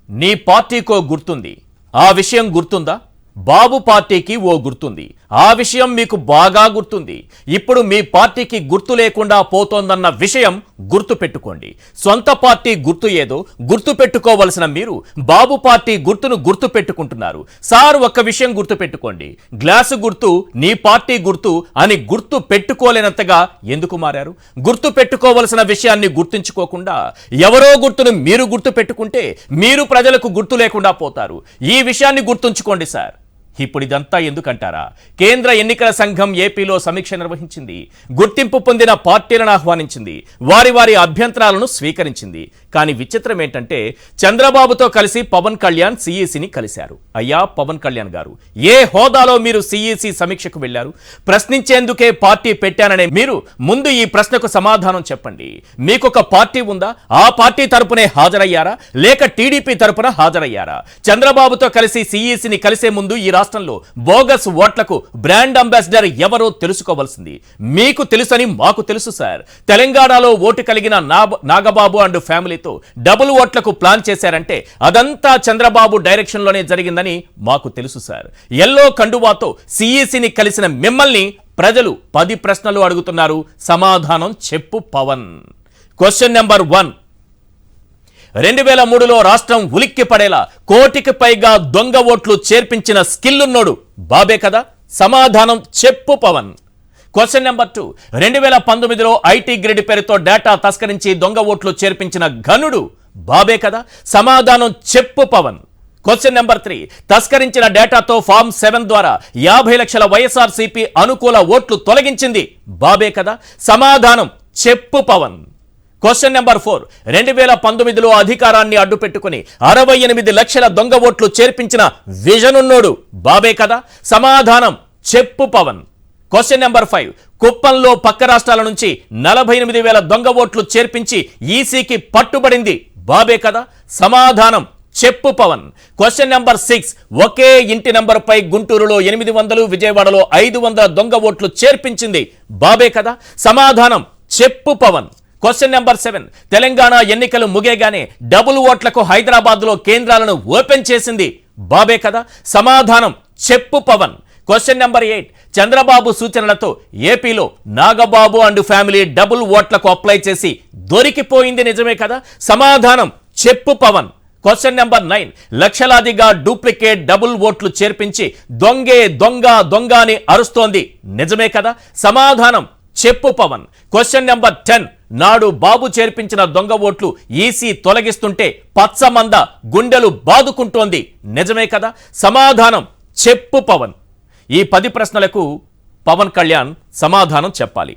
నీ పార్టీకో గుర్తుంది, ఆ విషయం గుర్తుందా? బాబు పార్టీకి ఓ గుర్తుంది, ఆ విషయం మీకు బాగా గుర్తుంది. ఇప్పుడు మీ పార్టీకి గుర్తు లేకుండా పోతోందన్న విషయం గుర్తు పెట్టుకోండి. సొంత పార్టీ గుర్తు ఏదో గుర్తు పెట్టుకోవలసిన మీరు బాబు పార్టీ గుర్తును గుర్తు పెట్టుకుంటున్నారు. సార్, ఒక్క విషయం గుర్తు పెట్టుకోండి. గ్లాసు గుర్తు నీ పార్టీ గుర్తు అని గుర్తు పెట్టుకోలేనంతగా ఎందుకు మారారు? గుర్తు పెట్టుకోవలసిన విషయాన్ని గుర్తుంచుకోకుండా ఎవరో గుర్తును మీరు గుర్తు పెట్టుకుంటే మీరు ప్రజలకు గుర్తు లేకుండా పోతారు. ఈ విషయాన్ని గుర్తుంచుకోండి సార్. ఇప్పుడు ఇదంతా ఎందుకంటారా? కేంద్ర ఎన్నికల సంఘం ఏపీలో సమీక్ష నిర్వహించింది. గుర్తింపు పొందిన పార్టీలను ఆహ్వానించింది. వారి వారి అభ్యంతరాలను స్వీకరించింది. కానీ విచిత్రం ఏంటంటే చంద్రబాబుతో కలిసి పవన్ కళ్యాణ్ సిఈసిని కలిశారు. అయ్యా పవన్ కళ్యాణ్ గారు, ఏ హోదాలో మీరు సిఈసి సమీక్షకు వెళ్లారు? ప్రశ్నించేందుకే పార్టీ పెట్టాననే మీరు ముందు ఈ ప్రశ్నకు సమాధానం చెప్పండి. మీకొక పార్టీ ఉందా? ఆ పార్టీ తరపునే హాజరయ్యారా లేక టీడీపీ తరపున హాజరయ్యారా? చంద్రబాబుతో కలిసి సిఈసిని కలిసే ముందు ఈ రాష్ట్రంలో బోగస్ ఓట్లకు బ్రాండ్ అంబాసిడర్ ఎవరో తెలుసుకోవాల్సింది. మీకు తెలుసని మాకు తెలుసు సార్. తెలంగాణలో ఓటు కలిగిన నాగబాబు అండ్ ఫ్యామిలీతో డబుల్ ఓట్లకు ప్లాన్ చేశారంటే అదంతా చంద్రబాబు డైరెక్షన్ లోనే జరిగిందని మాకు తెలుసు సార్. ఎల్లో కండువాతో సిఈసిని కలిసిన మిమ్మల్ని ప్రజలు 10 ప్రశ్నలు అడుగుతున్నారు. సమాధానం చెప్పు పవన్. Question number 1. 2003లో రాష్ట్రం ఉలిక్కి పడేలా కోటికి పైగా దొంగ ఓట్లు చేర్పించిన స్కిల్ ఉన్నోడు బాబే కదా? సమాధానం చెప్పు పవన్. Question number 2. 2019లో ఐటీ గ్రిడ్ పేరుతో డేటా తస్కరించి దొంగ ఓట్లు చేర్పించిన ఘనుడు బాబే కదా? సమాధానం చెప్పు పవన్. Question number 3. తస్కరించిన డేటాతో ఫామ్ 7 ద్వారా 50 లక్షల వైఎస్ఆర్సీపీ అనుకూల ఓట్లు తొలగించింది బాబే కదా? సమాధానం చెప్పు పవన్. Question number 4. 2019లో అధికారాన్ని అడ్డుపెట్టుకుని 68 లక్షల దొంగ ఓట్లు చేర్పించిన విజన్ ఉన్నోడు బాబే కదా? సమాధానం చెప్పు పవన్. Question number 5. కుప్పంలో పక్క రాష్ట్రాల నుంచి 48,000 దొంగ ఓట్లు చేర్పించి ఈసీకి పట్టుబడింది బాబే కదా? సమాధానం చెప్పు పవన్. Question number 6. ఒకే ఇంటి నంబర్పై గుంటూరులో 800, విజయవాడలో 500 దొంగ ఓట్లు చేర్పించింది బాబే కదా? సమాధానం చెప్పు పవన్. Question number 7. తెలంగాణ ఎన్నికలు ముగియగానే డబుల్ ఓట్లకు హైదరాబాద్లో కేంద్రాలను ఓపెన్ చేసింది బాబే కదా? సమాధానం చెప్పు పవన్. Question number 8. చంద్రబాబు సూచనలతో ఏపీలో నాగబాబు అండ్ ఫ్యామిలీ డబుల్ ఓట్లకు అప్లై చేసి దొరికిపోయింది నిజమే కదా? సమాధానం చెప్పు పవన్. Question number 9. లక్షలాదిగా డూప్లికేట్ డబుల్ ఓట్లు చేర్పించి దొంగే దొంగ దొంగ అని అరుస్తోంది నిజమే కదా? సమాధానం చెప్పు పవన్. Question number 10. నాడు బాబు చేర్పించిన దొంగ ఓట్లు ఈసీ తొలగిస్తుంటే పచ్చమంద గుండెలు బాదుకుంటోంది నిజమే కదా? సమాధానం చెప్పు పవన్. ఈ 10 ప్రశ్నలకు పవన్ కళ్యాణ్ సమాధానం చెప్పాలి.